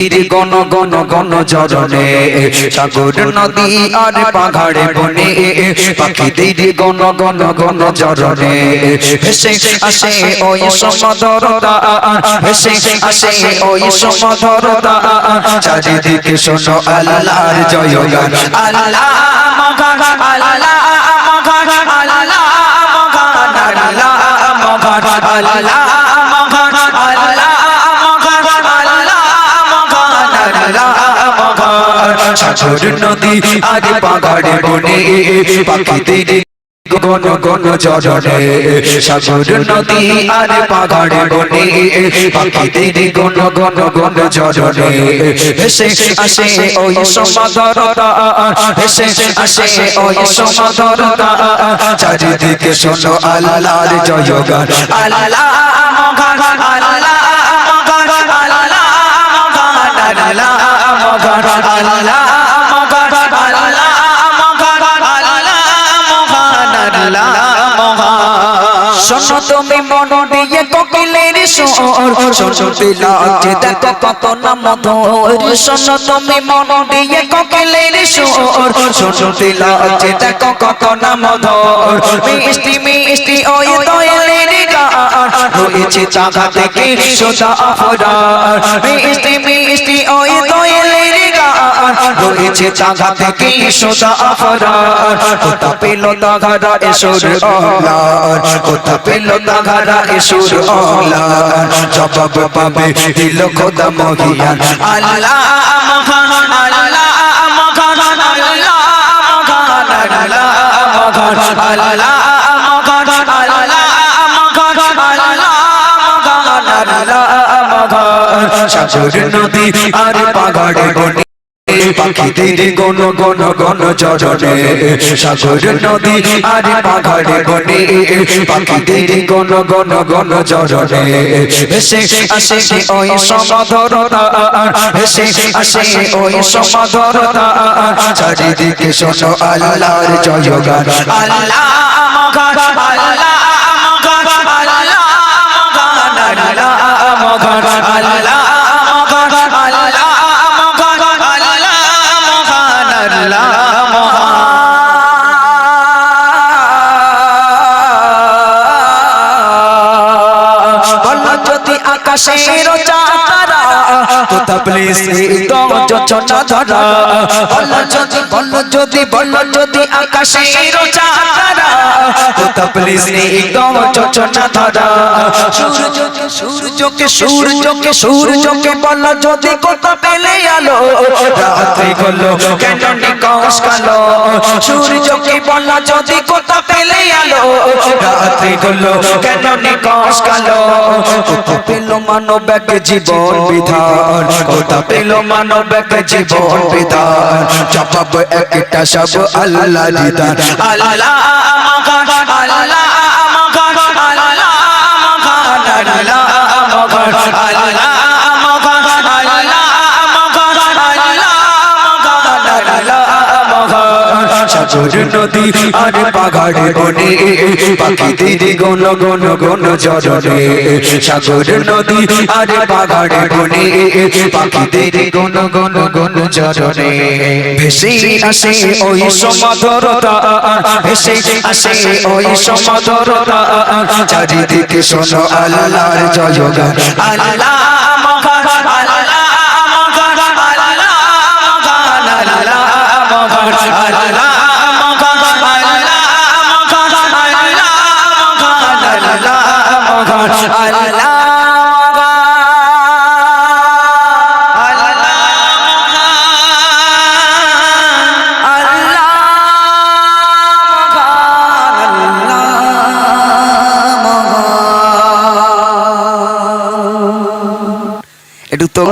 গণ গণ গণ জরনে সাগর নদী আর পাহাড়ে বনে পাখিদের গণ গণ গণ জরনে ভেসে আসে ওই সমুদ্রটা ভেসে আসে ওই সমুদ্রটা চারিদিকে শোনো আল্লাহর জয়গান আল্লাহ মগান আল্লাহ মগান আল্লাহ মগান আল্লাহ মগান আল্লাহ সাগর নদী আর পাহাড়ে বনে পাখিদের গণ গণ জরনে সাগর নদী আর পাহাড়ে বনে পাখিদের গণ গণ গণ জরনে ভেসে আসে ওই সমুদ্রটা ভেসে আসে ওই সমুদ্রটা চারিদিকে শোনো আল্লাহর জয়গান আল্লাহ মগান আল্লাহ মগান আল্লাহ মগান আল্লাহ মগান আল্লাহ শোনো তুমি মন দিয়ে কোকিলের সুর শোনো বিলাতে দেখো কত না মধুর শোনো তুমি মন দিয়ে কোকিলের সুর শোনো বিলাতে দেখো কত না মধুর মিষ্টি মিষ্টি ওই দোয়েলের গান রয়েছে চাকা থেকে সোজা আফরার মিষ্টি মিষ্টি ওই দোয়েলের গান রয়েছে চাকা থেকে সোজা আফরার কোথা পেল দাগারা এসুর আল্লাহর কোথা পেল দাগারা এসুর আল্লাহর জবাব পাবে দিল খোদা মহিয়ান আল্লাহ মগান আল্লাহ মগান আল্লাহ মগান আল্লাহ মগান আল্লাহ মগান আল্লাহ মগান আল্লাহ মগান আল্লাহ মগান সাগর নদী আর পাহাড়ে বনে পাখিদের গণ গণ গণ জরনে সাগর নদী আর পাহাড়ে বনে পাখিদের গণ গণ গণ জরনে ভেসে আসে ওই সমুদ্রটা ভেসে আসে ওই সমুদ্রটা চারিদিকে শোনো আল্লাহর জয়গান আল্লাহ মগান আল্লাহ মগান আল্লাহ মগান আল্লাহ মগান আল্লাহ আকাশের চাঁদরা কোথা প্লেসে দম যোচনা ধরা বল যদি আকাশের চাঁদরা কোথা প্লেসে দম যোচনা ধরা সূর্যকে বল যদি কোথা পেলে আলো রাত্রি হলো কেন নিকশ কালো সূর্যকে বল যদি কোথা পেলে আলো রাত্রি হলো কেন নিকশ কালো কোথা পেল মানব এক জীবন বিধান কোথা পেল মানব এক জীবন বিধান জবাব একটা সব আল্লাহ দিদান আল্লাহ মগান আল্লাহ মগান আল্লাহ মগান আল্লাহ মগান আল্লাহ মগান আল্লাহ মগান আল্লাহ মগান আল্লাহ মগান সাগর নদী আর পাহাড়ে বনে পাখিদের গণ গণ গণ জরনে সাগর নদী আর পাহাড়ে বনে পাখিদের গণ গণ গণ জরনে ভেসে আসে ওই সমুদ্রটা ভেসে আসে ওই সমুদ্রটা চারিদিকে শোনো আল্লাহর জয়গান আল্লাহ মগান আল্লাহ মগান আল্লাহ মগান আল্লাহ মগান আল্লাহ একটু তো